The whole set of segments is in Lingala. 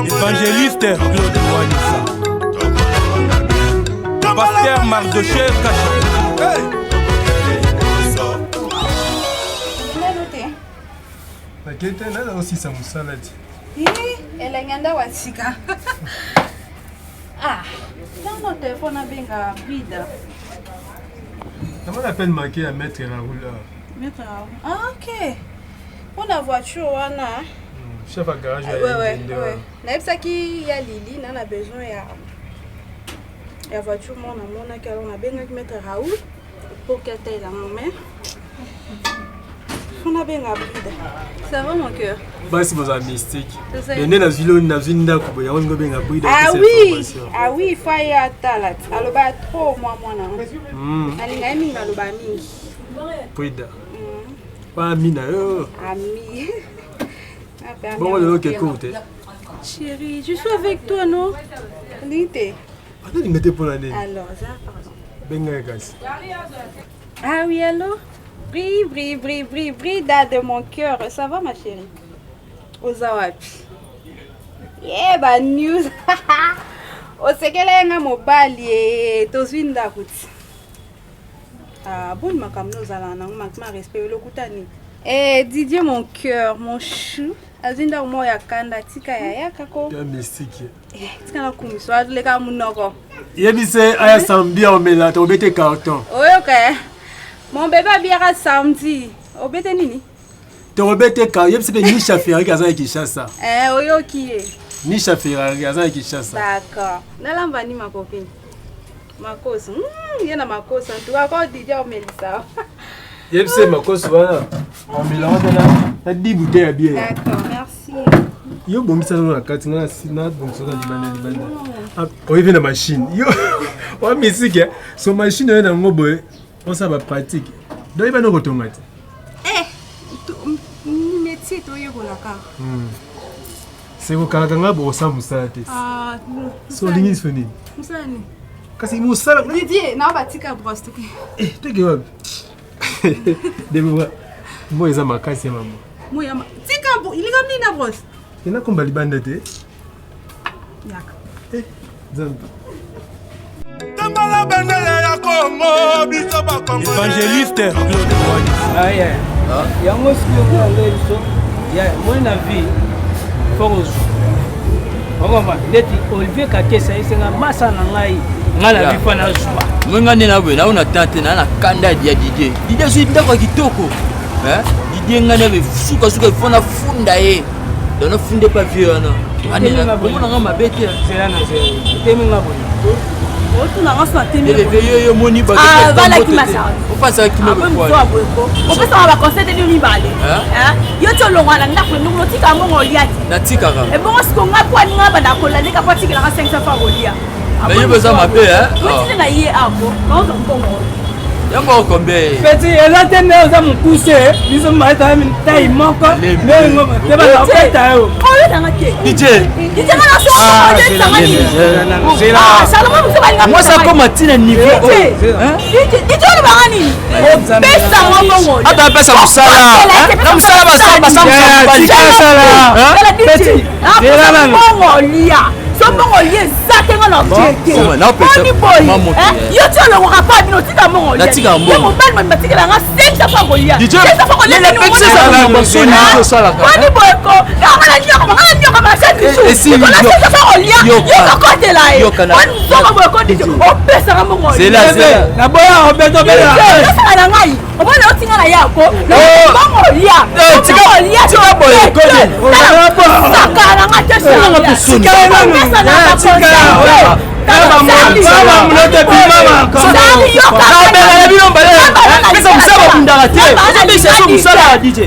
Évangéliste Claude Wanissa, Pasteur Mardoché Kacha. Nakete nana aussi ça musala ti. Elle est nganda wasika. Ah, dans notre téléphone a bien bride. Comment l'appelle marqué à mettre Raoul là? Mettre Raoul. Ah ok. Pour la voiture on a chef à garage. Ouais. Naïb ça qui y a Lili, on a besoin ya voiture mon a qu'elle on a bien mettre Raoul pour qu'elle t'aille la main. On a bien bride. Ça va mon cœur. Bah c'est vos mystique. Et né la ville na zinda ko ya on go bien bride. Ah oui, il faut y atalat. Alors ba trop moi na. Alinga minga lo ba mingi. Bride. Pas mina yo. Ami. Bon le que côté. Chérie, je suis avec toi non? Lité. Attends, tu m'étais pour l'année. Alors, ça pardon. Benga gas. Ah oui, allô? Brille de mon cœur. Ça va ma chérie? Ozawapi. Yeah, bad news. Osekele nga mobali e tozwinda kuti. Ah, bon makamno zala na ma respect lokutani. Eh, Didier mon cœur, mon chou. Azinda mo ya kanda tika ya kako. Ya mystique. Eh, tika na kumiso adleka munoko. Yebise aya sambia omela to bete carton. OK. Mon bébé a bien samedi. Obete nini? To bete ka yebise ni chaferi kaza Kinshasa. Oyo kié. Ni chaferi kaza Kinshasa. D'accord. Nalamba ni ma copine. Makosa. Yana makosa. Tu vas encore Didier Omelisa. Yebise makosa wana. Omela wana na 10 bouteilles à bière. D'accord, merci. Yo bongisa na kati na sina bongisa na libanda. Ah, oyevi na machine. Yo. Wa musique. So machine na ngobo. On ça va pratique. Donc il va nous retourner. Métier to yego la ka. C'est au Kanganga bo sa musate. Ah, so lingi soni. Musani. Kasi musala. Didier, na batika brosse to. To ke wapi? Debo. Mo eza makasi ya mama. Mo ya tika bo, ili kamni na brosse. Ina komba libanda te. Yaka. Zambi. Évangéliste Claude Wanissa. Ah yeah. Yango sio kwa leso. Ya mwana vie force. Ngoma leti Olivier Kakesa isenga masa na ngai. Ngala bifa na zuba. Mwenga nena we na una tante na kanda ya DJ. DJ si ndako kitoko. DJ ngana be suka ifona funda ye. Dona funde pa vieux na. Anena ngona ngama bete. Zela na zela. Temi ngabo. Tu n'as pas tenu. Yo moni ba. Ah, voilà qui m'a ça. On passe à qui me quoi. On peut ça va conseiller de l'ibale. Yo to longa na ndako ndoko tika mo ngoliati. Na tika ka. E bon ce qu'on a kwa nga ba na kola nika pa tika na 500 fa golia. Mais yo besoin ma paix Tu na yé ako. Non kongo. Yango kombe. Petit ela tene za mukuse. Biso maita mi tai moko. Nengo te ba na peta yo. Oh na ngake. DJ. DJ na so. Ah, salama mso moi ça comme atina niveau. DJ le bangani. Pesa ngongo. Ata pesa musala. Na musala ba sala. Petit. Ah, ngongo lia. Somongo lie zatenga na objectif. Oni boy. Yo tolo ko kapa bino tika mongo lia. Yo mo bal man batika la nga 500 fa golia. 500 fa golia. Le pexi ça na mosoni ko sala ka. Oni boy ko. Ngala nyoko ma sa bisu. Esi yo. 500 fa golia. Yo ko kote la e. Oni zongo boy ko dije. O pesa ka mongo lia. C'est là. Na boya obeto bela. Sala na ngai. O bona o tinga na yako. Mongo lia. Tika lia. Tika boy ko de. Saka na nga tesa.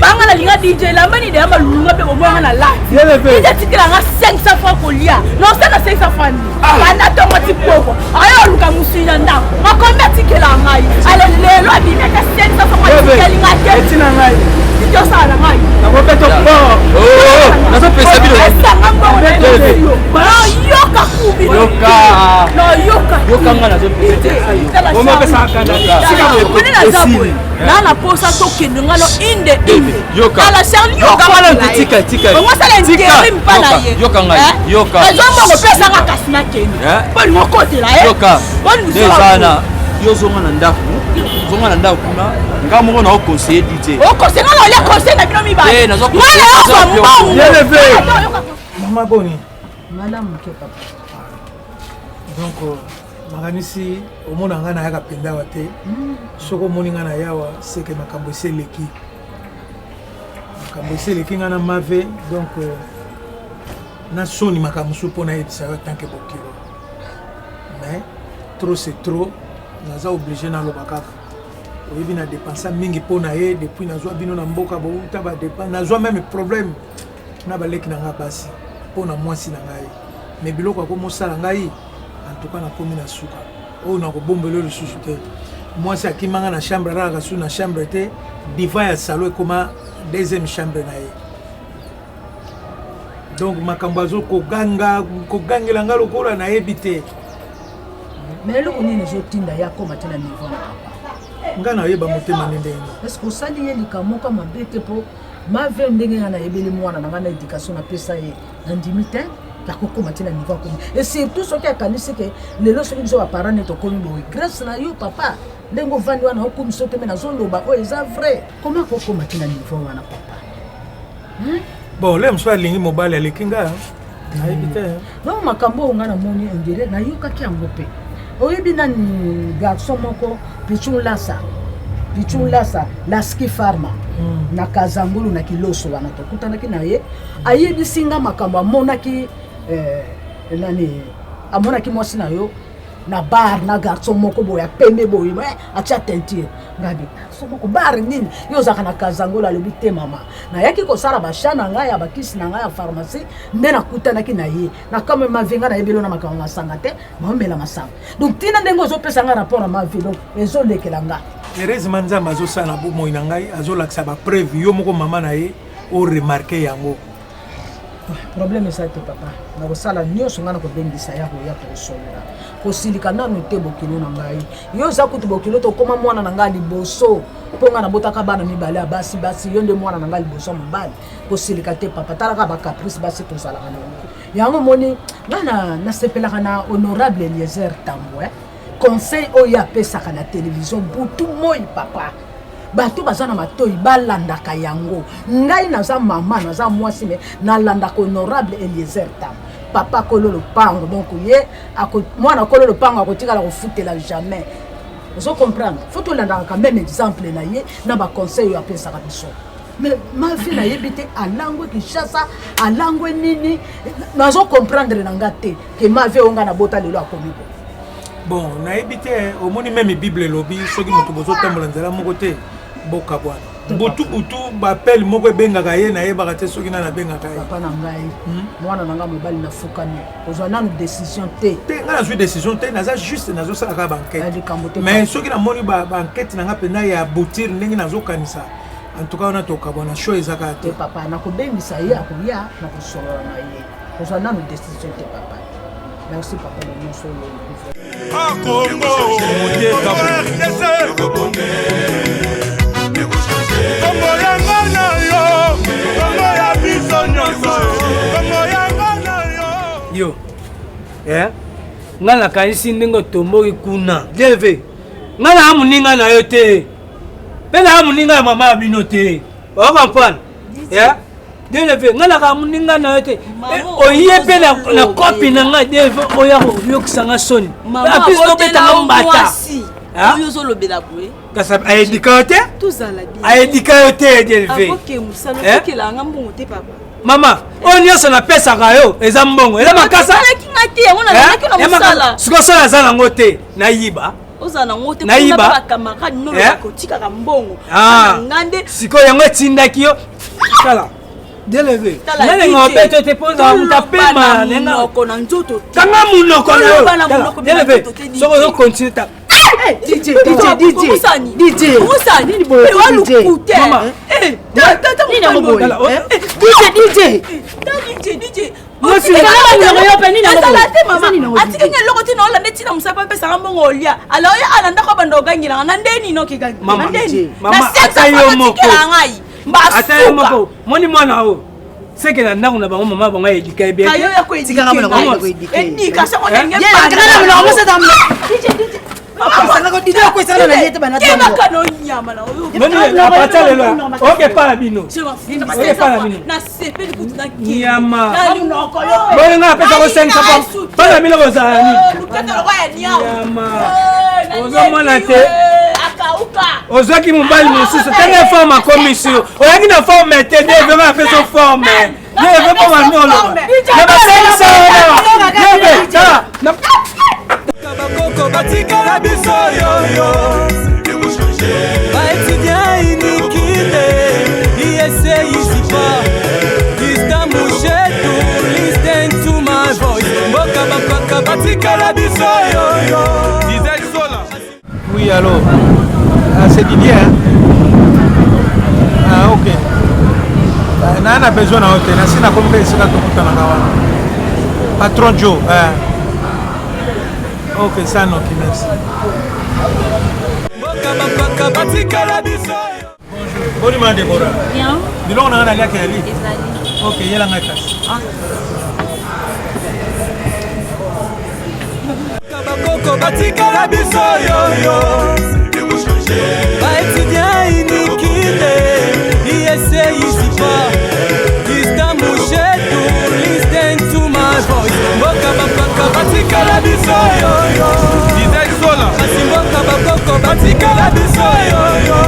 Bangala DJ lambani de amba lunga pe bomwa na la. Ide tikila nga 500 fois kolia. Non c'est na 500 fois ni. Bana tongo tipoko. Ayo luka musina nda. Makombe tikila ngai. Ale lelo abimeka 500 fois tikila nga. Etina ngai. tu as ça à la main. nazopesa bino yokanga na posa tokende ngalo inde ala serli yokanga kasina kende bali ngokotela yozonga na ndako kuna nga moko na oconseiller DJ oconseiller na ole conseil na bino mibale mama boni madame ke papa donc makanisi omona nga na yaka penda wa te soko omoni nga na yawa seke makambo eseleki nga na mave donc na soni makambo so mpona yebisaka tanke bokilo mais trop c'est trop naza obligé naloba kaka oyebi na dépensa mingi mpona ye depuis nazwa bino na mboka bouta badepense nazwa même problème na baleki na nga basi mpona mwasi na ngai mais biloko akomosala ngai en tout cas nakomi na suka oyo nakobombela lisusu te mwasi akimanga na chambre alaka su na chambre te divan ya salo ekoma deuxième chambre na ye donc makambo azo kogangela nga lokola nayebi te mais eloko nini ezotinda ye akoma te na niveau na papa nga nayeba motema nde ndenge est-ce que osali ye likamoka mabe te mpo mave ndenge nga nayebeli mwana na nga na éducation napesa ye nandimi te yakokoma te na niveau akomi et surtout soki akanisi ke lelo soki biso baparent ne tokomi boye grâce na yo papa ndenge ovandi wana okomi so te me nazoloba oyo eza vrai koma akokoma te na niveau wana papa bon le mosu alingi mobali aleki nga nayebi te donc makambo oyo nga namoni ondire nayokaki yango mpe oyebi nani garçon moko Pichun Lasa Laski Pharma na Kazangulu na Kiloso wana tokutanaki na ye ayebisinga makambo amonaki nani amonaki mwasi na yo na bar na garçon moko boya pembe boye atia teinture ngabi so moko bar nini yo zaka na Kazangulu alobi te mama na yaki ko sala ba chana nga ya bakisi na nga ya pharmacie nde nakutanaki na ye na kama mavinga na yebelo na makambo masanga te maomela masanga donc tina ndengo zo pesa nga rapport à ma vie donc ezo lekela nga heureusement nzambe azosala na bomoi na ngai azolakisa bapreuve yo moko mama na ye oremarke yango problème eza te papa nakosala nyonso ngai nakobengisa ya koya tokosolela kosilika nano te bokilo na ngai yo oza kutu bokilo tokóma mwana na ngai liboso mpo ngai nabotaka bana mibale ya basi yo nde mwana na ngai liboso ya mobali kosilika te papa talaka bacaprice basi tozalaka na yango moni ngai nasepelaka na honorable Eliezer Tambo conseil oyo apesaka na télévision butu moi papa bato baza na matoi balandaka yango ngai naza mama naza mwasi me nalandaka honorable Eliezer Tambo papa kololo pango donc ye mwana kololo pango akotikala kofutela jamais ozo comprendre faut tolandaka quand même exemple na ye na baconseil oyo apesaka biso mais ma vie nayebi te alangwe Kinshasa alangwe nini nazo comprendre na nga te ke ma vie onga na bota lelo akomi bon nayebi te omoni même bible lobi soki moto bozotambola nzela moko te boka bwana butu bapele moko ebengaka ye nayebaka te soki nani abengaka ye papa na ngai mwana na ngai mobali nafukami ozwa nanu décision te ngai nazwi décision te naza juste nazosalaka bankete mais soki namoni bankete na ngai mpena ya aboutir ndenge nazokanisa en tout cas wana tokabwana show ezaka te papa nakobengisa ye akoya nakosolola na ye ozwa nanu décision te papa merci papa na nyonso oyo yo nga nakanisi ndenge otomboki kuna deve nga na amoninga na yo te mpe na amoninga ya mama ya bino te okompane deve nga naka amoninga na yo te oye mpe na kopi na nga deve oya koyokisanga soni apesi tobetanga mbata kasi ayedika yo te ayedika yo te deve mama oyo nyonso napesaka yo eza mbongo eza makasa sikosala aza nango te nayiba sikoyo yango etindaki yo tala deleve nalenga obeto te mpoza mutapema kanga munoko na yo deleve soko ozokontinue ta DJ. atikenge eloko ntina olanda ntina mosapa apesaka mbongo olia alors ye ana ndako abanda ogangilanga na ndeni nokigangi ata yo ngai moko moni mwana o seke na ndako na bango mama bango edika ebie ayo ya koedika sango ndenge ozomona te ozwaki mobali mosusu tenge forme akomisio oyaki na forme te devema apeso forme yeve mpo bandolo nabasenisa bakoko batikala biso yoyo baetudia inikile iyeseyisipa listambuchetu listen to my voice mboka bakaka batikala biso yoyo disait sola. Oui, alors, c'est Didier, hein? Ah, ok. On a besoin d'un hôtel. Si on a compris, c'est là que tout le monde. Patron Joe. Ok, ça, non, merci. Bonjour, Déborah. Bien. Dis-le, on a un allié qui est allé. Ok, il y a la maîtresse. bakoko batikala biso yoyo baetudia inikile iyeseyisipa listambuchetu listen to my voice mboka bakoko batikala biso yoyo disait sola kasi mboka bakoko batikala biso yoyo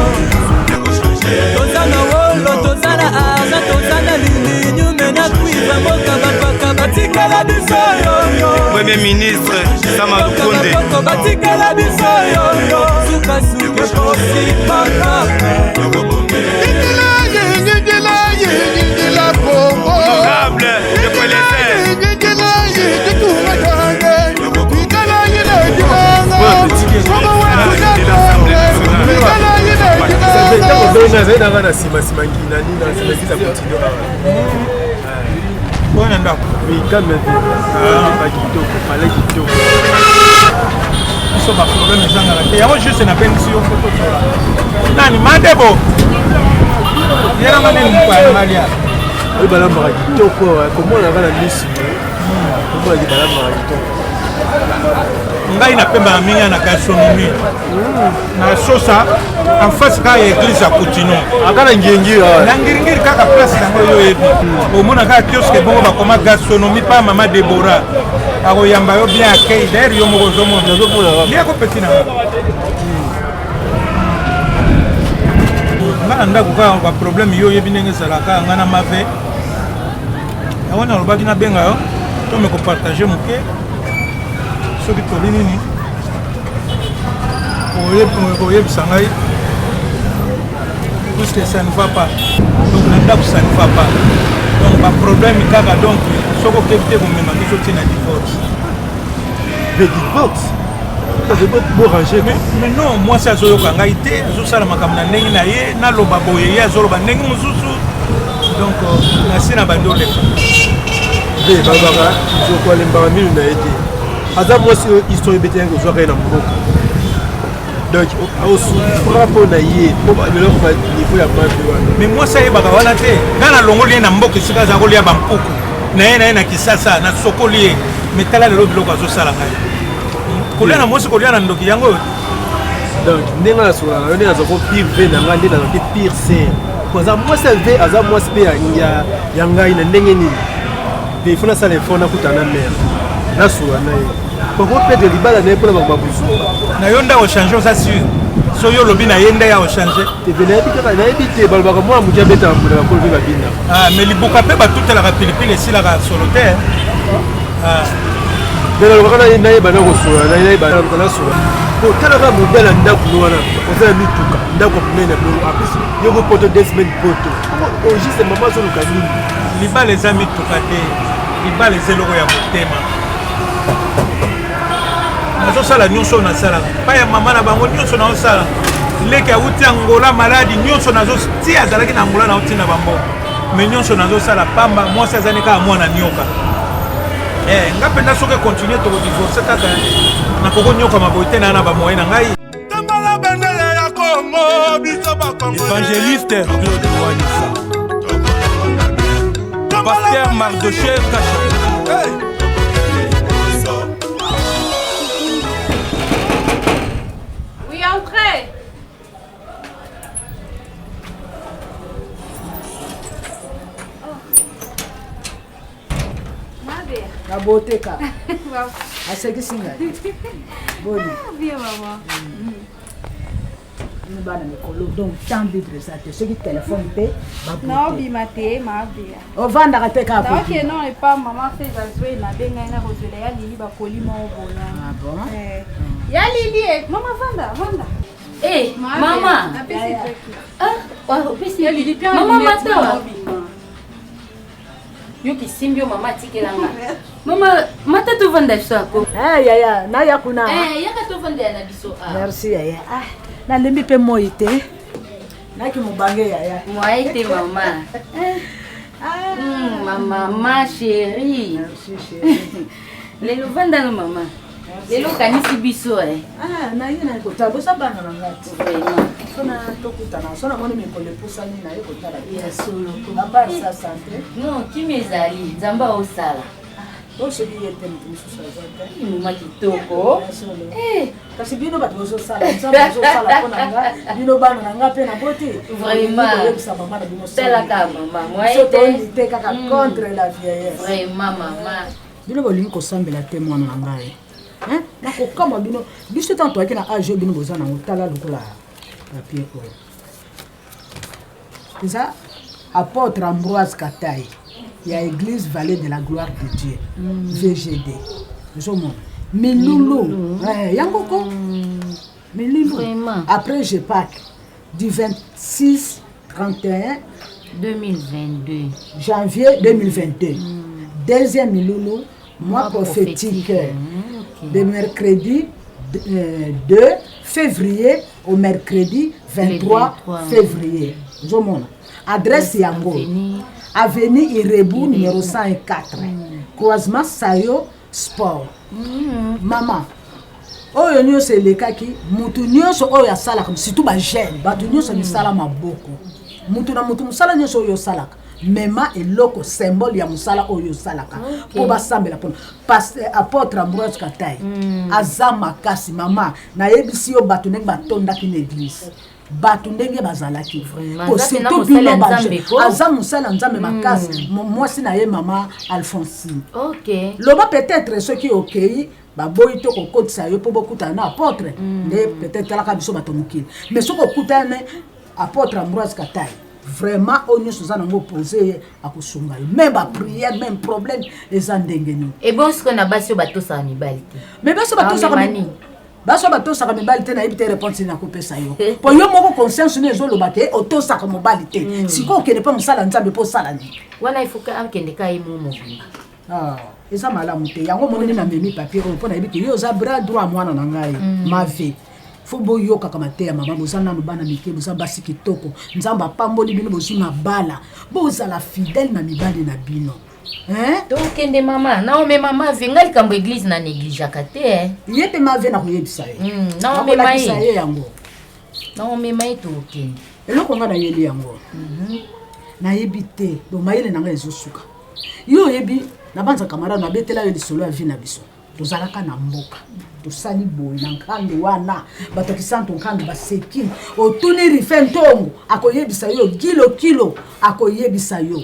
toza na wolo toza na argent toza na lilinyu mena kuiva mboka bakoko batikala biso yoyo Premier ministre Sama Lukonde batikala biso yoyo sukasuke posipaka honorable de Bwana ndako. Oui, calme un peu. Pas kitoko, palais kitoko. Biso ba problème ezanga la. Yango juste na benisi yo photo tola. Nani Mandebo? Yera mane mpa Malia. Oui, balamba kitoko, comment on a la miss? Comment on dit balamba kitoko? Ngai na pemba minga na gastronomie. Na sosa en face ka église à Coutino. Akana ngingira. Na ngiringiri kaka place yango yo ebi. Omona ka kiosque bongo ba koma gastronomie pa mama Deborah. Ako yamba yo bien accueil d'ailleurs yo moko zomo nazo pona. Bien ko petit na. Ngana ndako ka ba problème yo yebi ndenge salaka ngana mave. Awana lobaki na benga yo. To me ko partager moke. Soki tolini ni oyebisa ngai puisque ça ne va pas donc na ndako ça ne va pas donc baproblème kaka donc soki okebi te komema biso tina divorce mais non mwasi azoyoka ngai te azosala makambo na ndenge na ye naloba boye ye azoloba ndenge mosusu donc nasi na bandi oleka babaka izokwalembaka minu na ye te aza mwasi histoire ebete yango ozwaka ye na mboka donc osufra mpo na ye po leloko baniveau ya mabe wana mais mwasi ayebaka wana te ngai nalongoli ye na mboka esika aza kolia bampuku na ye na kisasa nasokoli ye mais tala lelo biloko azosala ngai kolia na mwasi kolia na ndoki yango donc ndenge nasolaka yo ndenge nazako pire ve na ngai nde nazaki pire ser po aza mwasi ve aza mwasi mpe ya ngai na ndenge nini pe ifo nasala efort nakutana na mere nasola na ye poko pete libala na ye mpona babusu na yo nde ochange oza sur so yo olobi na ye nde ya ochange nayebi te balobaka mwana moki abetaka mbula bakolo mpe babina mais libuka mpe batutelaka pilipili esilaka solo te nde nalobaka nayeba na kosola nayeba nasola po talaka mobele ya ndako no wana oza na mituka ndako monene bongo apres yoko poto 2 semaines poto juste mama azoluka nini libala eza mituka te libala eza eloko ya motema nazosala nyonso nasalaka pa ya mama na bango nyonso naosala leki awuti angola maladi nyonso nazotia azalaki na angola naotina bambo me nyonso nazosala pamba mwasi azali kaka mwana nyoka nga mpenza soki continue tokodivorce kaka nakokonyoka maboyi te na bamoye na ngai évangéliste Claude Wanissa Pasteur Mardoché Kacha Oui, entrez. Na beauté ka. Asekisi ngai. Boni. Bien, maman. Ni bana mikolo donc temps libre ça te soki téléphone te Non, bimate, ma bien. ovandaka te kaka Non, ok, non, et pas maman fait ça jouer na benga na rozela ya lili ba koli mo bona. Ah bon? Ya lili, maman vanda. Eh, mama. Ya lili pia. Mama mata. Yo kisimbi mama tikelanga. Mama mata to vanda sako. Yaya, na ya kuna. Yaka to vanda na biso. Merci yaya. Nalembi pe moi te. Naki mubange yaya. Moi te mama. Mama chérie. Merci chérie. Lelo vanda no mama. Lelo kanisi biso na yena ko tabo sabana na ngati. Vraiment. Sona tokutana. Sona moni mikole pusani na yeko tala. Ya solo. Papa sa santé. Non, kimezali. Zamba osala. Osoki yete mtusu sa zote. Mama kitoko. Kasi bino bato bozosala nzambe bozosala mpona nga bino bana na nga mpe na bote Vraiment. mama na bino Telaka mama. sotoite kaka contre la vieillesse. Vraiment mama. Bino bolingi kosambela te mwana na ngai nakokama bino biso tan toyaki na age bino boza nango tala lokola papier oyo eza apôtre Ambroise Katayi ya église vallée de la gloire de Dieu VGD ozomona Milulu, Yangoko, Milulu. Après, je pars du 26 31 2022. Janvier 2022. Deuxième Milulu, mois prophétique. De mercredi 2 février au mercredi 23 février. Adresse Yango. Avenue Irebu, numéro 104. Croisement Sayo Sport. Maman, oyo nyonso elekaki mutu nyonso oyo asalaka surtout ba jeune bato nyonso misala maboko mutu na mutu musala nyonso oyo salaka mema eloko symbole ya musala oyo salaka po basambela pona apôtre Ambroise Katayi aza makasi mama na yebisi yo bato ndenge batondaki na église bato ndenge bazalaki po surtout bino baje aza musala nzambe makasi mwasi na ye mama Alphonsine. OK. Loba peut-être ce qui OK baboyi to kokotisa yo po bokutana na apôtre nde peut-être la biso bato mokili mais ce kokutana apôtre Ambroise Katayi vraiment on se zana ngo poser akosunga même ba prière même problème eza ndenge ni et bon ce qu'on a basio bato sa mibali mais baso bato sa mibali baso bato sa mibali te na ibite réponse na kopesa yo po yo moko conscience ne zo lobake auto sa ko mobali te siko okene pa musala nzambe po sala ni wana ifuka amkende kai mu mobimba eza malamu te yango monene na memi papier oyo mpona yebi ke yo oza bras droit mwana na ngai ma vie fo boyokaka mateya mama boza nano bana mike boza basi kitoko nzambe apamboli bino bozwi mabala bozala fidèle na mibali na bino tokende mama naome mama venga likambo église na négligeaka te ye mpe mave na koyebisa ye naomemisa ye yango naomema ye tokende eloko nga nayeli yango nayebi te bo mayele na ngai ezosuka yo oyebi nabanza camarade nabetela yo lisolo ya vie na biso tozalaka na mboka tosali boye na nkange wana bato kisanto nkange baseki otuni rife ntongo akoyebisa yo kilo akoyebisa yo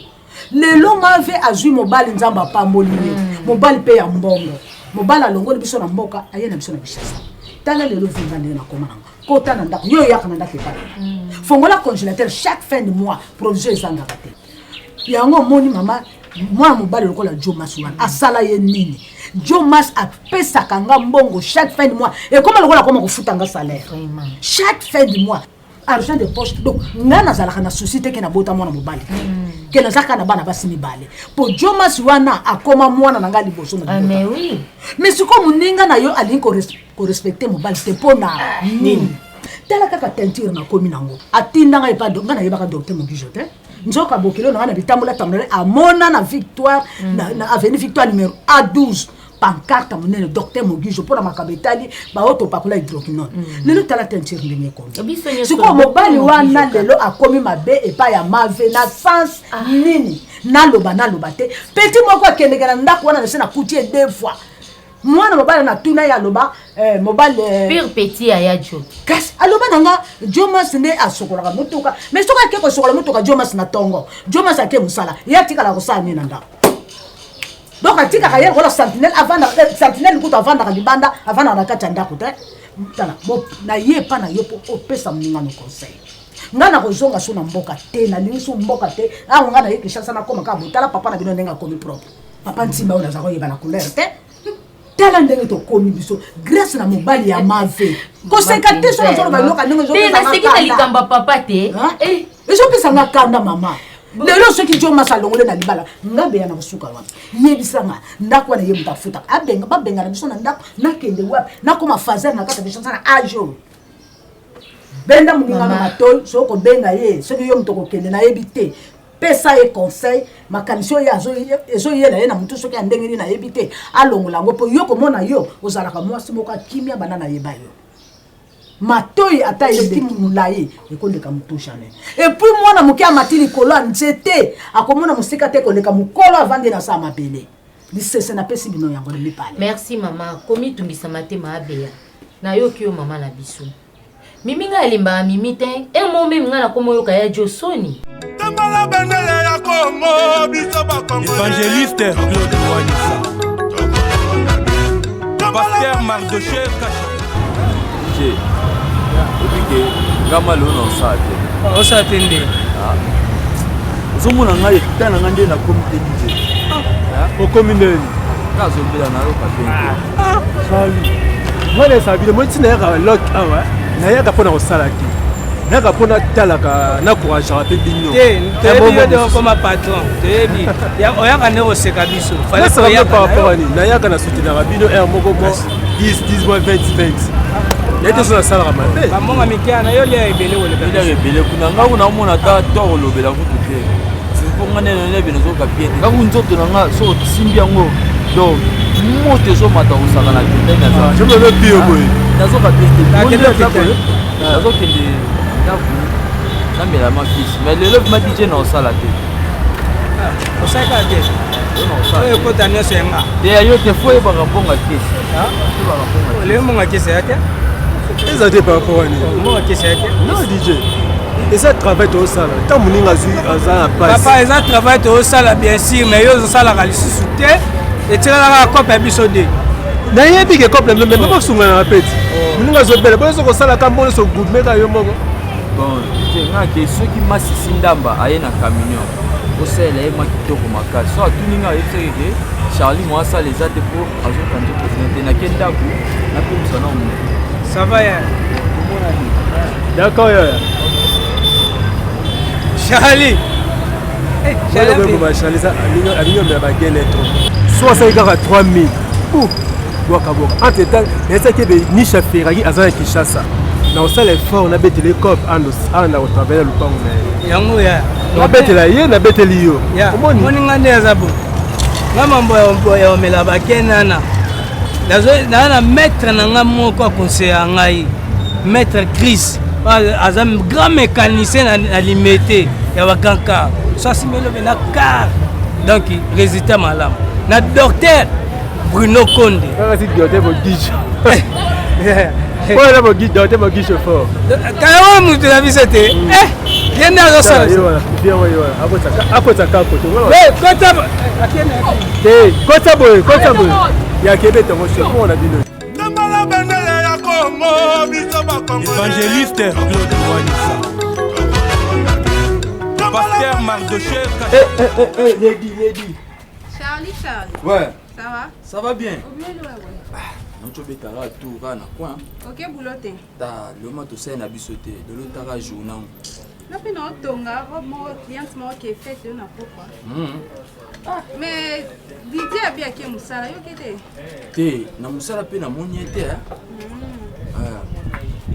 lelo mave azwi mobali nzambe apamboli ye mobali mpe ya mbongo mobali alongoli biso na mboka aye na biso na bishasa tala lelo vinga ndenge nakoma nango kota na ndako yo yaka na ndako epai fongola congélateur chaque fin de mois provision ezangaka te yango moni mama mwana mobali lokola Jomas wana asala ye nini Jomas apesaka nga mbongo chaque fin de mois et comment lokola koma kofuta nga salaire chaque fin de mois argent de poche donc nga nazalaka na société ke na bota mwana mobali ke nazalaka na bana basi mibale po Jomas wana akoma mwana na nga liboso na mais oui mais siko muninga na yo alingi korespecte mobali te mpona nini tala kaka teinture nakomi nango atindanga epa nga nayebaka docteur Mogijo te nzoka bokilo nanga na bitambola tambola amona na victoire na avenue victoire numéro A12 pancarte monene docteur Mogijo mpona makambo etali baotopakola hydroquinone lelo tala teinture ndenge ekomi sikoyo mobali wana lelo akomi mabe epai ya mave na sens nini naloba te peti moko akendeke na ndako wana nase nakuti ye 2 fois mwana mobali na tuna ya aloba mobali pire petit aya jo kasi aloba nanga Jomas nde asokolaka motuka mais soka ke kosokola motuka Jomas na tongo Jomas ake musala ya tikala kosala nini na ndako donc atikaka ye kola sentinelle avant sentinelle kutu avandaka libanda avandaka na kati ya ndako te tala na ye pa na yo po opesa moninga no conseil nga na kozonga so na mboka te na liso mboka te awo nga na ye kishasa na koma ka botala papa na bino ndenga komi propre papa ntimba ona zako yeba na couleur te tala ndenge to komi biso grâce na mobali ya mave koseka te so na zolo baloka ndenge zo na sekita likamba papa te ezo pesa nga kanda mama lelo soki Jomas alongole na libala ngabe ya na kusuka wana yebisanga ndako wana ye mutafuta abenga babenga na biso na ndako nakende wapi nakoma fazer na kata biso sana ajo benda muninga na matoi soko benga ye soki yo mutoko kende na yebite pesa ye conseil makanisio ya ezo yela ye na mutu soki andenge ni na yebite alongola ngo po yo komona yo ozalaka mwasi moko kimia banana yeba yo matoi ata eleki mulayi ekoleka mutushane et puis mwana moki amatili kolo nzete akomona musika te koleka mukolo avandi na sa mabele lisese na pesi bino yango le pale. Merci mama komi tumbisa matema abeya na yo kiyo mama na biso mimi nga elimba mimi te e mo mimi nga na komo yoka ya Josoni tambala bendele ya Kongo biso ba Kongo évangéliste Claude Wanissa pasteur Mardoché Kacha obike ngama lo na osate osatende zomona ngai tana ngande na komite DJ okomi neni kazobela na yo patente sali mwana sabile motina ya lock awa na yaka pona kosala ki naka pona talaka na courage rapide bino te de comme patron tebi ya oyaka ne oseka biso fallait ça ya par rapport à ni na yaka na soutenir bino er moko mo 10 mois 20 yete so na sala mabe bamonga mikiana yo le ebele wole bila ebele kuna ngau na mona ta to lobela kutu te siponga nene ne bino zo kapiete ngau nzoto na nga so simbi yango donc moto zo mata usaka na tende na za je me le pire boy nazo kapiete nazo kende ndaku namela mafisi mais le love ma DJ na osala te osaka te oyo kota nyonso yenga te yo te foi bakabonga te le monga kese yake eza te par rapport à ni monga kese yake non DJ eza travail to osala ta moninga aza na passe papa eza travail to osala bien sûr mais yo osalaka lisusu te etiraka kope ya biso de nayebi ke kope mais pas sungana na peti moninga azobela bozo kosala ka mbona so gourmet yo moko bon DJ ngake soki masisi ndamba aye na camion osala ye makitoko makasi so atuninga ayebiseke Charlie moi ça les a te po azokanje présidente na kendaku na komisa na omo ça va ya d'accord ya Charlie Charlie ça alinyo me ba geneto so ça ikaka 3000 boka entre temps eza ke be ni chafiraki azana Kinshasa na osala effort na betele cop anda au travailler le pang yango ya na betela ye na beteli yo omoni ngande azabo nga mambo ya omela bakenana na maître na nga moko akonseya ngai maître Chris aza grand mécanicien na limité ya bakanka so asimelobe na car donc résultat malamu na docteur Bruno Konde si docteur Mogijo oyo docteur Mogijo fort kayo mutu na biso te yende azosala akota kakoto kota boye yakebe tongo soko na bino tambala bendele ya Kongo biso ba Kongo évangéliste Claude Wanissa pasteur Mardoché Kacha Charlie ouais ça va ça va bien ouais. non tu betara tout kana quoi OK boulotte ta le mato c'est na biso te de l'otara journal Napi na otonga mo client mo ke fait na pourquoi. Mais Didier a bien qui musala yo kete. Te na musala pe na moni te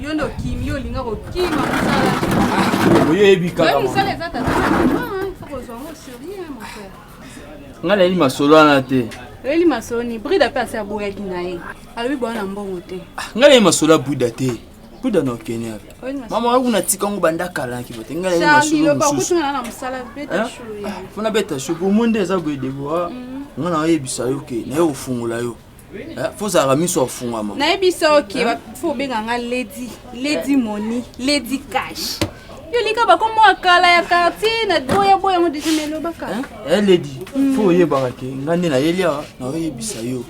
Yo no kim yo linga ko kim musala. Oyo ebika Yo musala ezata. Il faut que on sérieux mon frère. Ngala eli masolo na te. Eli masoni brida pe asa boya kinae. Alobi bwana mbongo te. Ngala eli masolo buda te. Buda no Kenya. Mama wangu natika ngo banda kala kibote. Ngala eli masolo. Charlie lo ba kutuna na musala beta shuru ya. Funa beta shuru monde eza go debo. Ngana oyebisa yo ke na yo fungula yo. Faut ça ramiso funga mama. Na ebisa okay ba faut benga nga lady money, lady cash. Yo lika ba komo akala ya quartier na boya mo desimelo baka. Lady, faut yeba ke ngande na yelia na oyebisa yo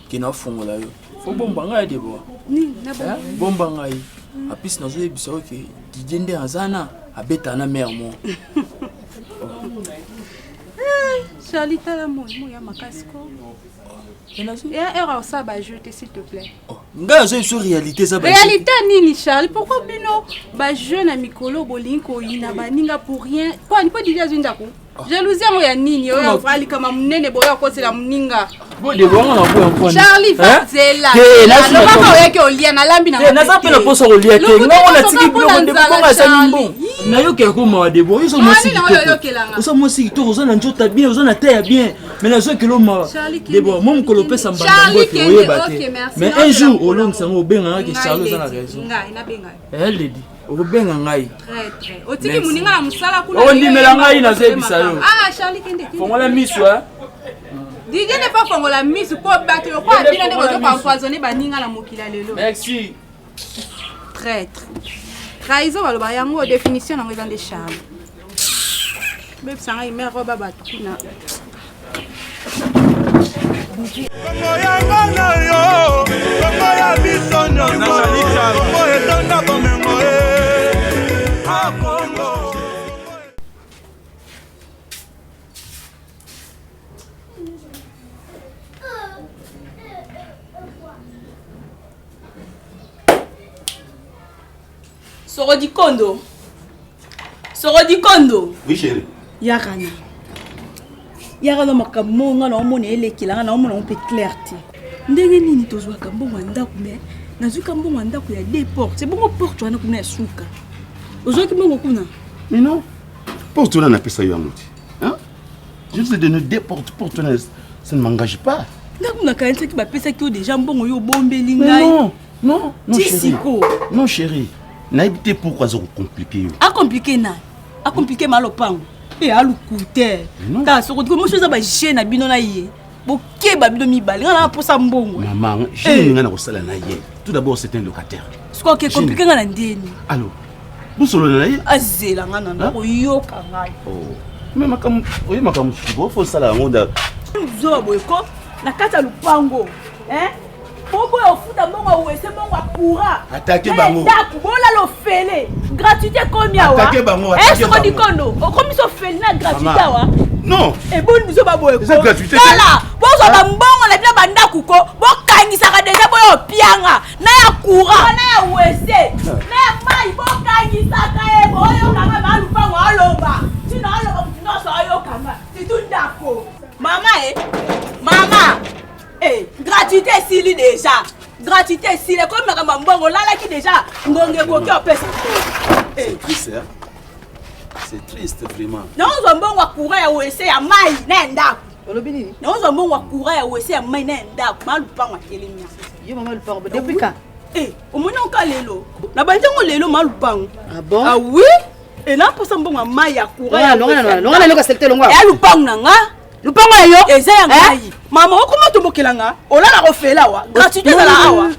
ke na fungula yo. Faut bomba nga debo. Ni na bomba ngai. Apis na oyebisa yo ke dijende azana abeta na mère mo. Charlie tala mo ya makasko. Et alors ça va jeter s'il te plaît. Nga zo sur réalité ça ba. Réalité nini Charlie? Pourquoi bino ba jeune na mikolo bolinko ina baninga pour rien? Quoi ni pas dire zinda ko? Jalousie mo ya nini yo ali kama munene boya ko sela muninga. Bo de bonga na boya ko. Charlie Fazela. Na baba yake olia na lambi na. Na za pela poso olia te. Nga ona tiki bilo de bonga sa nimbo. Na yo ke ko ma de bo yo so mo si. Oso mo si to ozo na njota bien ozo na te bien. Mais na zo ke lo ma. De bo mon ko lo pesa mbanda bo ke oyeba te. Mais un jour au long ça mo benga ke Charles za na raison. Ngai na benga. Lady. Obenga ngai. Très. Otiki muninga na musala kuna. On dit melanga ina zebisa yo. Ah Charlie kende. Fongola miso hein. Didier n'est pas fongola miso ko battre ko abina ndeko zo pa empoisonner baninga na mokila lelo. Merci. Traître. Trahison baloba yango définition nango dans des charmes. Même sanga ime roba batukuna. Soro di kondo. Oui chérie. Yakana makambo nga na omona elekila na omona mpe clarté. Ndenge nini tozwaka mbongo ndako me nazuka mbongo ndako ya deux portes. C'est bongo porte wana kuna ya suka. Ozwaki mbongo kuna? Mais non. Porte wana na pesa yo amuti. Hein? Je te donne deux portes wana ça ne m'engage pas. Ndako na kanisa ki ba pesa ki o déjà mbongo yo bombeli ngai. Non chérie. Non chérie. Naïbité pourquoi ça compliqué. A compliqué na. A compliqué malopango. Et à l'oucoute. Ta so ko mo chose ba gêne na bino na ye. Boké ba bino mibali nga na posa mbongo. Maman, j'ai nga na ko sala na ye. Tout d'abord c'est un locataire. Ce quoi qui est compliqué nga na ndeni. Allô. Vous solo na ye? Azela nga na ko yoka ngai. Oh. Mais makam chibo faut sala ngonda. Zo boyko na kata lupango. Bobo ofuta mbongo wese mbongo akura. Attaquer bango. Ndaku bola lo fele. Gratuité combien wa? Attaquer bango. Ce qu'on dit kondo. O komi so fele na gratuité wa? Non. Et bon biso ba boyko. C'est gratuité. Kala, bo so ba mbongo na bina bandaku ko, bo kangisa ka deja boyo pianga. Na ya kura, na ya wese. Na ya mai bo kangisa ka e boyo kanga ba lupango aloba. Sino aloba no so ayo kanga. Titundako. Mama. Gratuité sili déjà. Gratuité sili comme na kamba mbongo lala ki déjà ngonge boki opesa. C'est triste hein. C'est triste vraiment. Na ozo mbongo akura ya wese ya mai na ndako. Olobi nini? Na ozo mbongo akura ya wese ya mai na ndako. Malupango akelenya. Yo mama lupango depuis quand? Omona ka lelo. Na banjango lelo malupango. Ah bon? Ah oui? Et na posa mbongo mai akura ya. Longa loka secteur longa. Ya lupango nanga. Lupango yo eza ya ngai. Mama okoma tomokelanga olala kofela wa gratuité za la awa.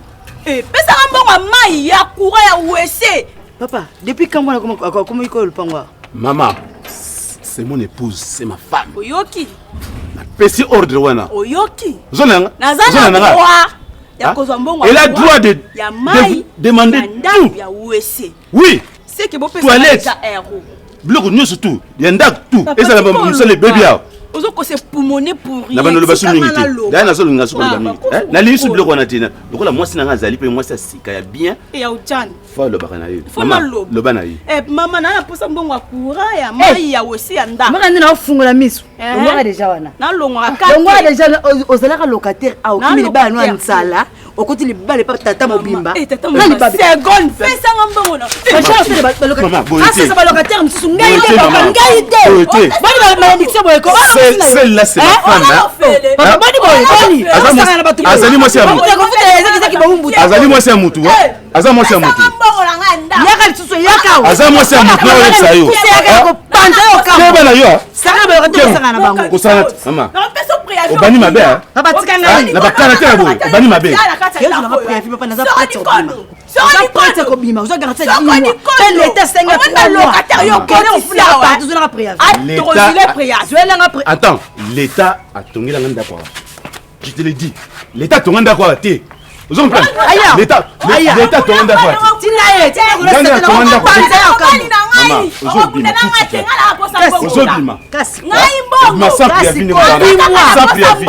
Pesa mbongo mai ya kura ya wese. Papa, depuis quand moi comment iko lupango? Maman, c'est mon épouse, c'est ma femme. Oyoki. Pesi ordre wana. Oyoki. Zonanga. Nazana droit. Ya kozwa mbongo. Elle a droit de demander tout. Ya wese. Oui. C'est que bo pesa déjà héros. Bloco nous surtout. Il y a ndak tout. Et ça va me le bébé. ozo ko se pulmoner pour rien. Na bano loba sulu ngite. Dai na solo ngaso ko bami. Na li su biloko na tina. Lokola mwasi na ngazali pe mwasi sika ya bien. Et ya uchan. Fa loba kana ye. Mama loba na ye. Mama na posa mbongo akura ya mai ya wesi ya nda. Maka ndina ofungola miso. Ngwa deja wana. Na longwa ka. Ngwa deja ozalaka locataire au kimi liba no ansala. Okoti liba le pa tata mobimba. Tata mobimba. Seconde. Pesa ngambongo na. Ça va locataire msusu ngai te. Bani malédiction boye ko. Celle-là c'est ma femme. Bani boye. Azali mwasi ya mutu. Azali mwasi ya mutu. Aza mwasi ya mutu. Yaka lisusu yaka. Aza mwasi ya mutu na wewe sayo. Panza yo ka. Keba na yo. Sanga ba locataire sanga na bango. Kosana mama. Obani mabe. Na bakana te boye. Obani mabe. Yezo na préavis papa na za pati obima. Za pati ko bima. Uzo garantir di moi. L'État senga pour locataire yo kone ofula pa tuzo na préavis. Attends, l'État a tongé la nganda kwa. Je te le dis. L'État tonganda kwa te. Vous en prenez. L'État tonganda kwa. Tinaye, tinaye ko tonganda kwa. Maman, Ozobima. Kasi. Ma sans préavis ne sans préavis.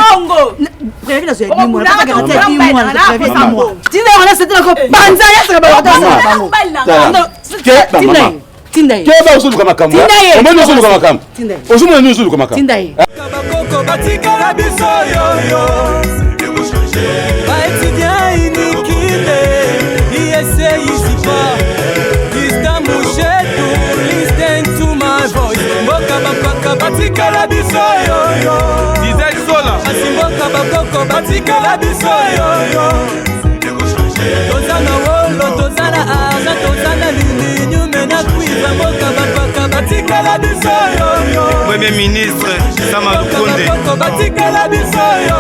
Préavis na zo ya moi. Pas garantir di moi na préavis à moi. Tinaye on a c'était ko banza ya sanga ba locataire. Tinaye. Tindaye. Keba usulu kama kama. Omoni usulu kama kama. Tindaye. Osumuna ni usulu kama kama. Tindaye. Kabakoko batikala biso yo. Ba étudiant inikile. Iese ici pas. Listen mushetu. Listen to my voice. Mboka bapaka batikala biso yo. Disait sola. Asimboka bakoko batikala biso yo. Tozana wolo, tozana aza, tozana lilinyu mena kuiza mboka bapaka batikala biso yo. Premier ministre Sama Lukonde Bapaka batikala biso yo.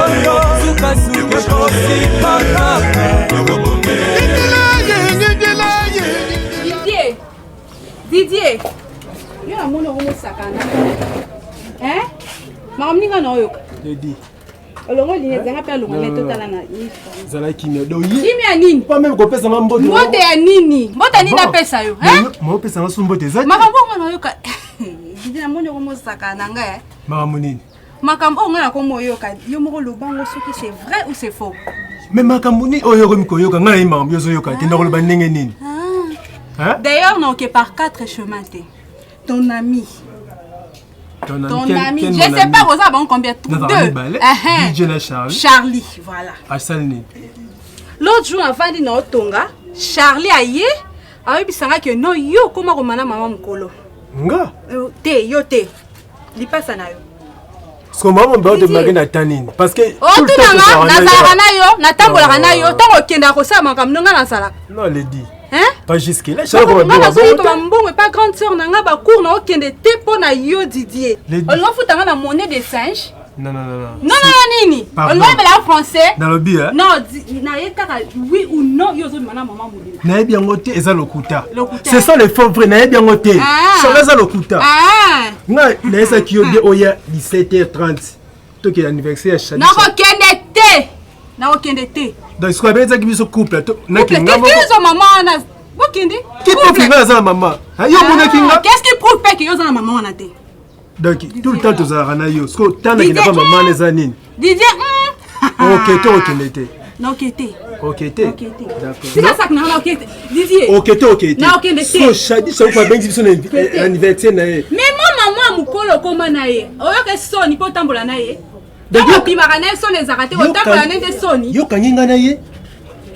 Suka suke posi pakaka. Didier. Yo na mona homo sakana. Mamninga na oyo. Dedi. Olongo liye zanga pe longo ne totala na yi. Zala kimia do yi. Kimia nini? Pas même ko pesa mbote. Mbote ya nini? Mbote nini na pesa yo? Mo pesa na sumbote zati. Makambo ngana yo ka. Didi na mona homo sakana nga. Makambo nini? Makambo ngana ko moyo ka. Yo moko lobango soki c'est vrai ou c'est faux? Mais makambo ni oyo ko miko yo ka ngana imam yo zo yo ka tinda ko loba ndenge nini? D'ailleurs, non, que par 4 chemins, ton ami. Ton ami. Je ne sais pas, vous avez combien? 2. Charlie, voilà. L'autre jour, avant de nous tonga, Charlie a yé, a eu bisanga que non, yo, comment romana maman mukolo. Nga? Yo te. Li passe na yo. Parce que maman ba de magana tanine parce que tout le temps na zara na yo, na tambola na yo, tango kenda ko sa makam nonga na sala. Non, Lady. Pas jusque là, je ne pas grande sœur n'a pas cours na okende te pona yo Didier. On va foutre na monnaie de singe. Non. Non, nini. On va en français. Dans le bi hein. Non, na yeka oui ou non yo zo mana maman mobile. Na bien ngote eza lokuta. C'est ça les faux vrai na bien ngote. Ça eza lokuta. Na eza kiyobe oya 17h30. To ke anniversaire chaque. Na okende te. Na okende te. Donc ce qu'on appelle ça qui est couple na kinga maman na bokindi qui prouve que ça maman yo mona kinga qu'est-ce qui prouve que yo za maman na te donc tout le temps to za rana yo ce que tant na pas maman les anines Didier OK to okende na okete d'accord c'est ça que na okete Didier OK na okende te so shadi so kwa bengi biso na anniversaire na ye mais maman mukolo koma na ye oyo ke soni po tambola na ye donc opimaka na ye soni ezaka te otambola na ye soni yo kanginga na ye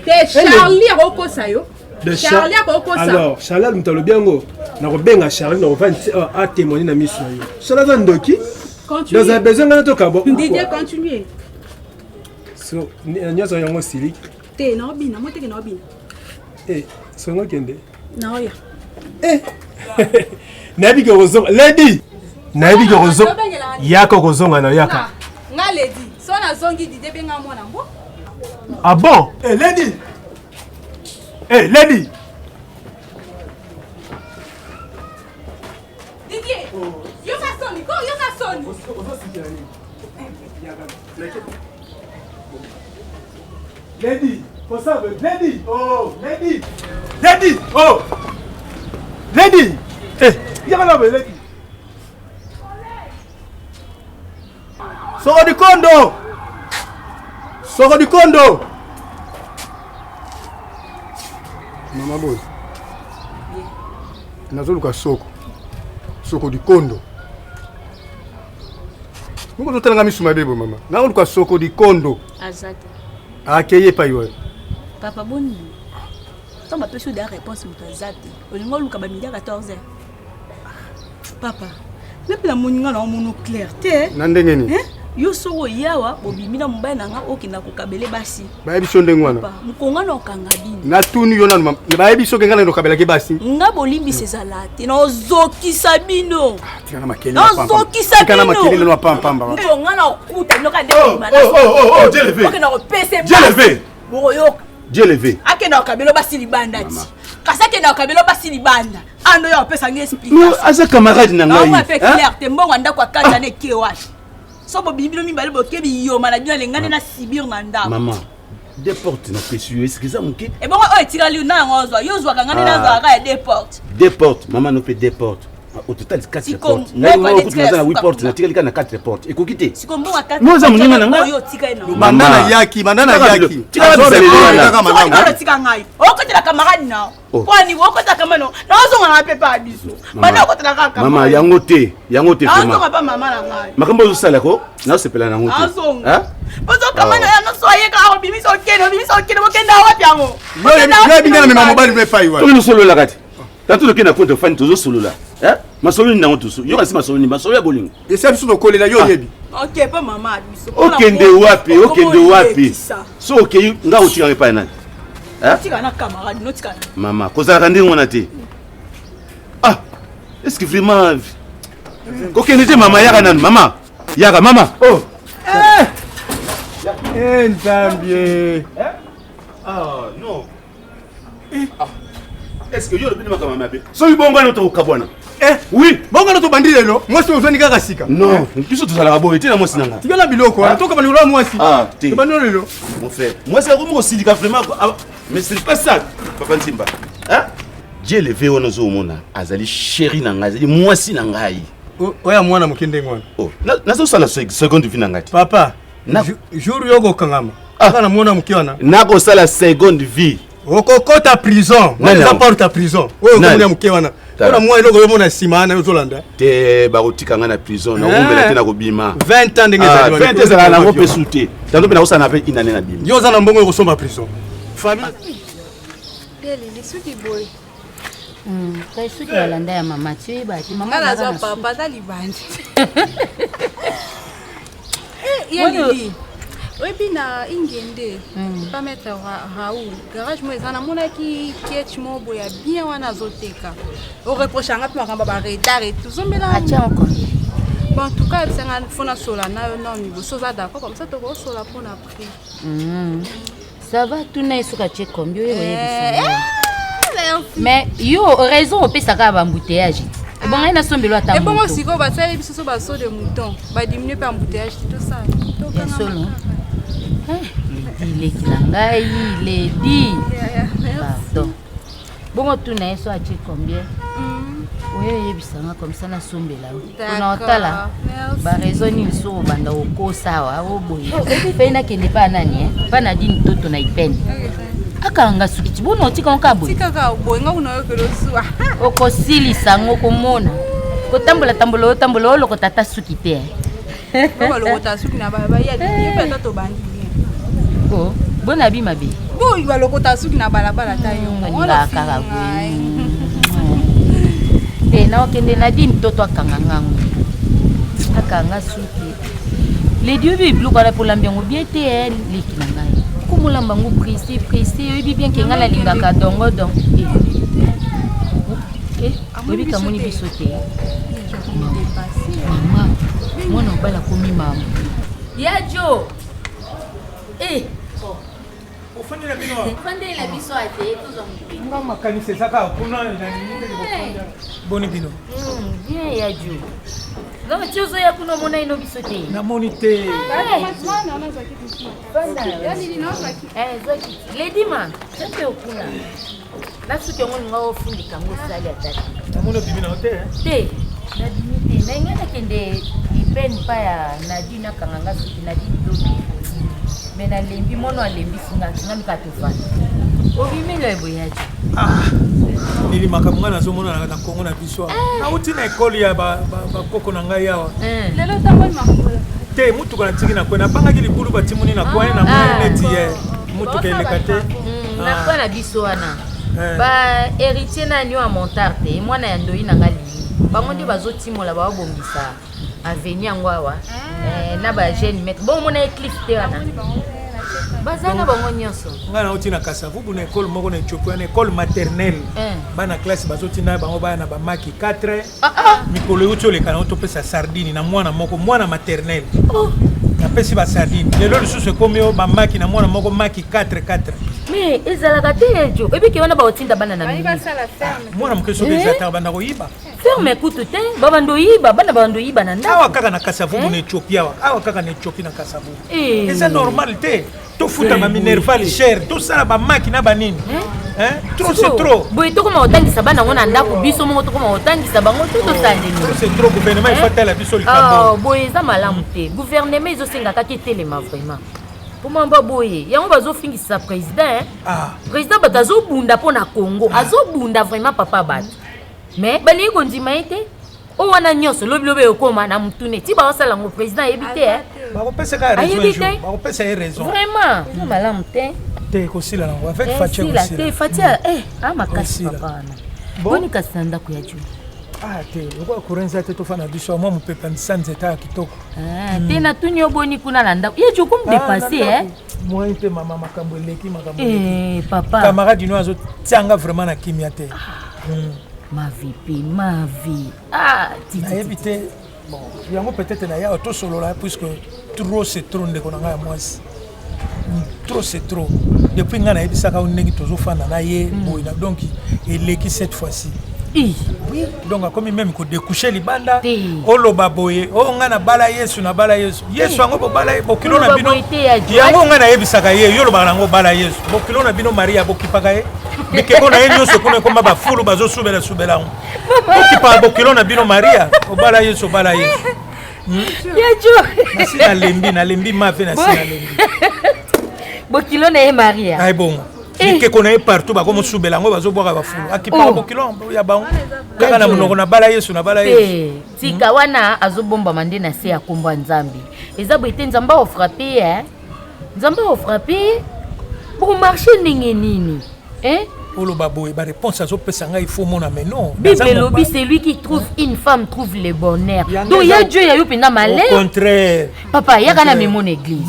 te Charlie akokosa yo Charlie akokosa alors Charlie mutalo biango na kobenga Charlie na ovanti a témoigner na miso yo Charlie za ndoki dans un besoin ngana to kabo Didier continuer so nyoso yango sili te na obina moteke na obina songo kende na oya nabi ko zonga Lady nabi ko zonga yako ko zonga na yaka nga Lady so na zongi Didier benga mwana ngo ah bon Lady Lady Didier yo ka soni Lady for ça Lady oh Lady oh Lady yaka la Lady Soko du kondo. Soko du kondo. Mama boy. Nazoluka soko. Soko du kondo. Mungu totalanga misuma bebo mama. Nazoluka soko du kondo. Azate. Akeye pa yo. Papa boni. Toma peso de réponse muto azate. Olingo luka ba midi 14h. Papa. Lepe la moninga na mono clair te. Nandengeni. Yo soko yawa bobimina mobile nanga okina kokabele basi. Ba biso ndengwana. Papa, mukonga na okanga bini. Na tuni yo na ba biso kenga na okabela ke basi. Nga bolimbi sezalate na ozokisa bino. Tika na makele na pamba. Ozokisa bino. Tika na makele na pamba. Mukonga na okuta noka de mana. Oh, Dieu levé. Okina opese. Dieu levé. Boyo. Dieu levé. Akena okabelo basi libanda ti. Kasake na okabelo basi libanda. Ando ya opesa nge explication. No, asa camarade na ngai. Nga pe clair te mbongo ndako akata ne kewashi. Sobo bibilo mimbali bokebi yo malabina lengane na sibir na ndako. Maman, des portes na précieux, est-ce que ça muke? Et bon o etira li na ngozwa, yo zwa kangane na zwa ka des portes. Des portes, maman nous fait des portes. Au total 4 portes. Na yo ko tuna 8 portes, na tika na 4 portes. Ekokite. Sikombo wa 4. Nous amuninga na nga. Yo tika ina. Bandana yaki. Tika bizalelo kama mama. Tika ngai. Oko tela camarade na. Kwani oko tela kamano. Na ozonga na pepa biso. Bana oko tela kaka. Mama yango te vraiment. Azonga pa mama na ngai. Makambo zo sala ko? Na sepela na ngote. Azonga. Bozo kamano yango soye ka obimiso kene bokenda wapi yango. Yo bingana mema mobile me fai wa. Toki no solo la kati. Tanto le kena compte fan tozo solo la. Masolo ni nango tusu. Yo kasi masolo ni masolo ya bolingo. Esa biso kolela yo yebi. OK pa mama biso. Okende wapi? So okay nga utika pa nani? Tika na camarade no tika. Mama, koza kandi ngona te. Est-ce que vraiment kokende te mama yaka nani? Mama. Yaka mama. Oh. Nzambie. Non. Est-ce que yo le bini maka mama be? So ibonga no to kabwana. Oui, bongo no to bandile no. Mwasi ozoni kaka sika. Non, biso to sala boye te na mwasi nanga. Tika na biloko, to ka banula mwasi. Te. Bandolo lelo. Mon frère, moi c'est comme silika vraiment mais c'est pas ça. Papa Nsimba. Dieu le veut ono zo mona. Azali chéri na ngai, azali mwasi na ngai. Oya mwana mukinde ngwana. Oh, na zo sala seconde vie na ngati. Papa, jour yoko kangama. Kana mwana mukiona. Na ko sala seconde vie. Okokota prison. Mwana porte à prison. Oyo mwana mukiona. Ona mwana loko mona simana yo zolanda. Te ba kotika nga na prison na ombela te na kobima. 20 ans ndenge za. 20 ans za na ngo pesute. Tanto pe na usana pe inane na bima. Yo za na mbongo ko somba prison. Famille. Deli suki boy. Kai suki walanda ya mama tie ba ti mama na za papa ta libandi. Yeli. Oyebi na ingende pas mettre Raoul garage mo ezana mona ki kiech mo boya bien wana zoteka o reproche anga pima kamba ba retard et tout zombela atia encore bon en tout cas c'est un fona sola na non niveau soza d'accord comme ça to ko sola pour na prix ça va tout na isuka che combien mais yo raison opesaka ba embouteillage bon ina sombelo ata et bon siko ba tsali biso so ba so de mouton ba diminuer par embouteillage tout ça to bien solo il est dit pardon bon tu n'as pas acheté combien oui bisanga comme ça na sombela on otala ba raison il so banda oko sawa oboye pe na kende pa nani pa na dini toto na ipende akanga suki bono otika nkabo tika boye nga unayo kelo suwa oko silisa ngoko mona ko tambola lo ko tata suki te ba lo ta suki na ba ya di pe tato bandi oh bon abi mabe boy ba lo ko ta suki na balabala ta yo ngala kaka te na okende na dini toto akanga ngango akanga suki les dieux biblu kwa pour l'ambiance bien te liki na ngai kumulamba ngu précis oyebi bien ke ngala lingaka dongo donc oyebi kamoni biso te mama mwana obala komi mama ya jo ofandela bino ofandela biso ate tozongi nga makanisi ezaka kuna na nini boni bino bien ya jo donc tu ozoya kuna mona ino biso te namoni te ledima sepe okuna nasuki yango linga ofundika ngo sali atati namoni obimi na te te nabimi te na inga nakende peine pa ya Nadine akanganga soki Nadine lobi me nalembi mono alembisi nga tingamika tofanda obimelo eboyaji nili makambo nga nazomona na Kongo na biso nauti na ekole ya bakoko na ngai awa lelo ntango makambo te mutuka na tiki na kwe nabangaki libulu batimuni na kwani na mwana neti ye mutuka eleka te nakwa na biso wana ba héritier nani wa Montarte mwana ya ndoi na ngali bango nde bazotimola babongisa avenir yango awa na ba jeune maître bon mona éclipse te wana bazana bango nyonso nga nauti na Kasavubu na école moko na Ethiopia na école maternelle bana classe bazotina bango baya na bamaki 4 mikolo euti oleka na otopesa sardine na mwana moko mwana maternelle napesi basardine lelo lisusu ekomi oyo bamaki na mwana moko maki 4 mais ezalaka te ejo ebiki wana baotinda bana na mimi mwana moke soki ezata banda koyiba ferme kutu te babando yiba bana babando yiba na ndako awa kaka na Kasavubu na Ethiopia awa kaka na Ethiopia na Kasavubu eza normal te tofuta baminerval cher tosala bamaki na banini trop c'est trop boye tokoma otangisa bana ngo na ndako biso moko tokoma otangisa bango totosandeni c'est trop gouvernement ifatala biso likambo boye eza malamu te gouvernement ezosengaka ke telema vraiment poma mba boye yango bazofingisa président président bato azobunda mpo na Congo azobunda vraiment papa bato mais balingi kondima ye te o wana nyonso lobilobi ekoma na mutune ti baosala ngo président ayebi te ayebi te bakopesa ye raison vraiment eza malamu te te kosila nango avec fatia kosila fatia makasi papa wana boni kasi na ndako ya juu te lokola kurenza te tofana biso mwa mopepa nzeta ya kitoko te natuni oboni kuna na ndako ye joko mdepase moi mpe mama makambo eleki makambo papa camarade ino azotianga vraiment na kimia te ma vie pe ma vie nayebi te bon yango peut-être na ya tosolola puisque trop c'est trop ndeko na ngai ya mwasi trop c'est trop depuis nga nayebisaka ndenge tozofanda na ye boye donc eleki cette fois-ci oui donc akomi même kodécoucher libanda oloba boye o nga na bala Yesu Yesu yango bobala ye bokilo na bino yango nga nayebisaka ye yo lobaka nango bala Yesu bokilo na bino Maria bokipaka ye mikeko na ye nyonso kuna ekoma bafulu bazosubela ngo bokipaka bokilo na bino Maria obala Yesu nasi nalembi mafe nasi nalembi bokilo na ye Maria ay bongo mikeko na ye partout bakomosubela yango bazobwaka bafulu akipaka bokilo ya bango kaka na monoko na bala Yesu tika wana azobombama nde na se ya kombo ya Nzambe eza boye te Nzambe ofrape Nzambe ofrape bomarché ndenge nini oloba boye baréponse azopesa ngai il faut mona mais non Bible lobi c'est lui qui trouve une femme trouve le bonheur donc ya Dieu ya yo pena malheur au contraire papa yaka na mon église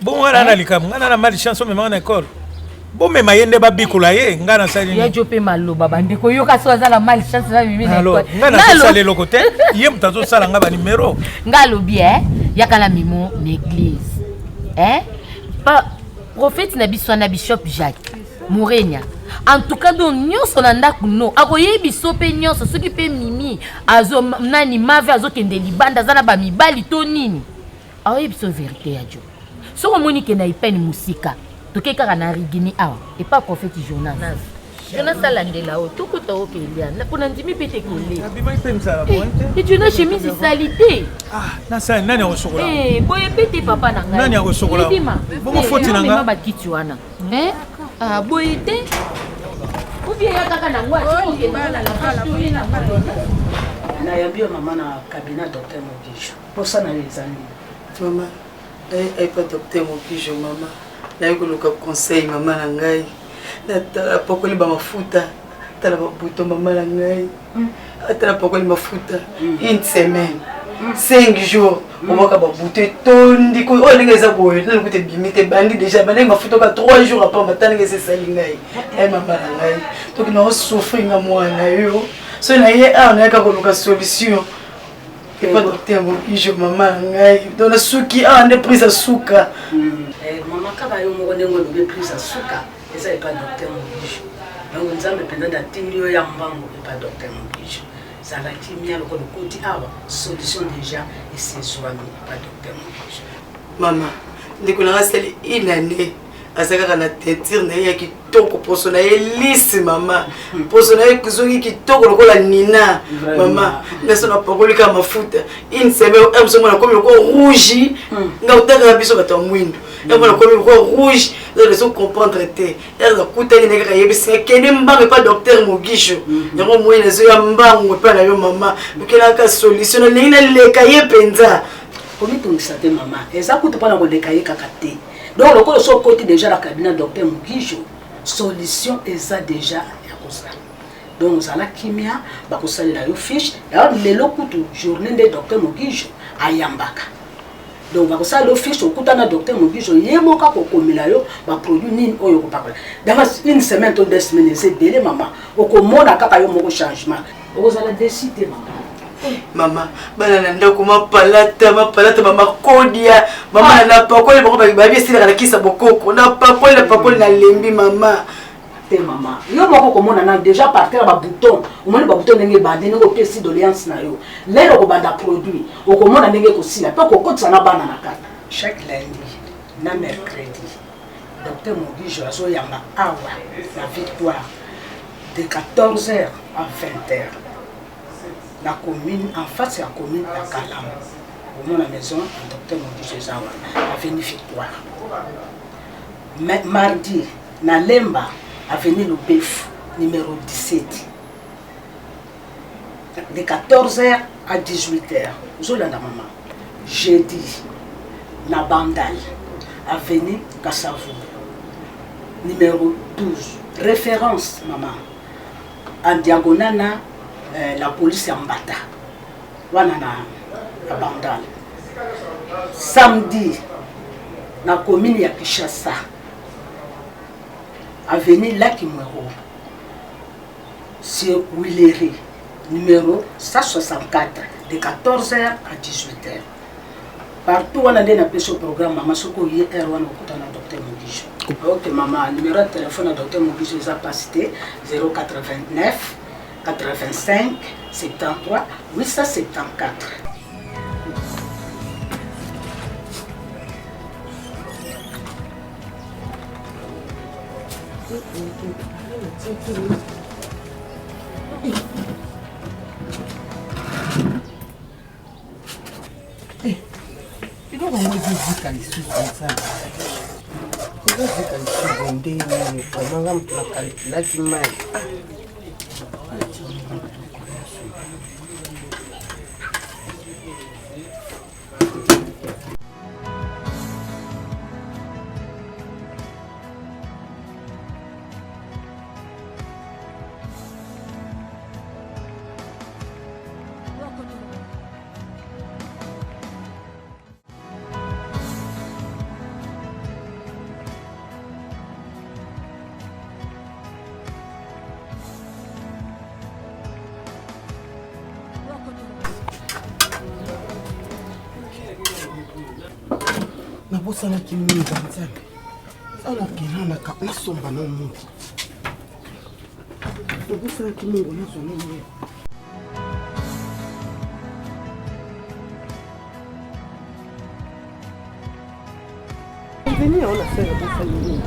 bon wana na likambo ngana na mali chance mema na école bon mema yende babikola ye ngana sali ya Dieu pe maloba bandeko yo kasi azala mali chance na mimi na école ngana sala le côté ye mutazo sala ngaba numéro ngalo bien yaka na mon église pa prophète na biso na bishop Jacques Mourenya en tout cas donc nyonso na ndako no akoyebi so pe nyonso soki pe mimi azo nani mave azokende libanda zana ba mibali to nini akoyebi so vérité ya Dieu soko moni ke na ipeni musika toke kaka na rigini awa et pas prophète Jonas alandela o tokuta o kelia na kuna ndimi pete kole abima ipemisa bonte et tu na chemise salité na sa nani akosokola boye pete papa na ngai nani akosokola bongo foti na nga ba kitu wana boye te ubie ya kaka na ngwa tiko na la pastori na na yambi mama na cabinet docteur Mokijo posa na les amis mama pas docteur Mokijo mama na yokoluka conseil mama na ngai na pokoli ba mafuta tala ba buto mama na ngai atala pokoli mafuta une semaine 5 jours omaka ba buto tondi ko olinga eza boye na lokote bimite bandi déjà bandi mafuta ka 3 jours après matanga c'est sali ngai mama na ngai to kina souffrir nga mwana yo so na ye on a ka koluka solution et pas docteur Mokijo mama na ngai dans la suki on est prise à souka mama kaba yo mo ndengo lobe prise à souka eza pas docteur Mokijo donc nzambe penda da tindio ya mbango et pas docteur Mokijo zala kimia lokolo koti awa solution déjà et c'est soit pas docteur Mokijo mama ndiko na sali une année azalaka na teinture na ye ya kitoko poso na ye lisi mama poso na ye kuzongi kitoko lokola nina mama naso napakoli kaka mafuta une semaine emsomona komi loko rouge nga utakaka biso bato ya mwindo emona komi loko rouge ezo comprendre te eza kutani na kaka yebisinga kende mbango epa docteur Mogisho yango moyi nazoya mbango epa na yo mama okelaka solution nalingi naleka ye mpenza komitungisa te mama eza kutu mpona koleka ye kaka te donc lokola so okoti déjà na cabinet docteur Mogisho solution eza déjà ya kozala donc ozala kimia bakosalela yo fiche d'ailleurs lelo kutu journée nde docteur Mogisho ayambaka donc bakosalela yo fiche okutana docteur Mogisho ye moko akokomela yo baproduit nini oyo okopakola dans une semaine to 2 semaines eza ebele mama okomona kaka yo moko changement okozala décide mama mama bana na ndako mapalata mama kodia mama na pakoli bako babi esila na kisa bokoko na pakoli na lembi mama te mama yo moko komona na déjà partir ba bouton omoni ba bouton ndenge bande ndenge pesi doléance na yo lelo ko banda produit okomona ndenge ko sila pe ko kotsa na bana na kata chaque lundi na mercredi docteur Mogisho azo yamba awa la victoire de 14h à 20h la commune en face de la commune à Kalam au la maison du docteur Mogisho Zawa avenue Victoire mardi na Lemba avenue Lobef numéro 17 de 14h à 18h Zolanda maman jeudi na Bandal avenue Kassavu numéro 12 référence maman en diagonale na la police en Mbata wana na Bandal samedi na commune ya Kishasa avenue Lakimwero sur Willery numéro 164 de 14h à 18h partout on a des appels au programme maman soko hier wana okutana docteur Mogisho. OK maman numéro de téléphone à docteur Mogisho est pas cité 089 85 73 874. Não vamos visitar isso, sabe? Eu vou visitar isso, vender, mas vamos para lá demais. nabosanaki mingi nzambe anakelanga nasomba na mungu nabosanaki mungu nazwa na mungu veni ona sera bosani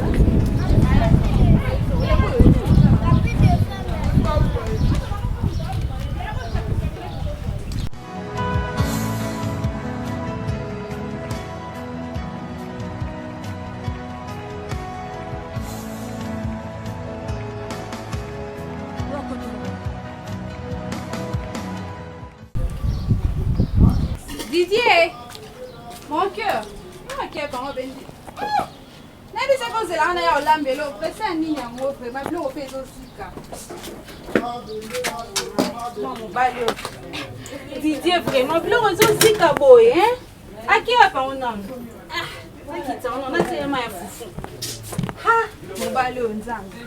Didier, mon cœur. Ok, comment ben Nabi c'est quand c'est là on a eu l'ambelo, c'est un niño moi vraiment bleu au fait aussi ka. Mon balio. Didier vraiment bleu aussi ka boy hein. À qui a pas on a? Ah, qui t'en on a tellement fou. Ha, mon balio nzangu.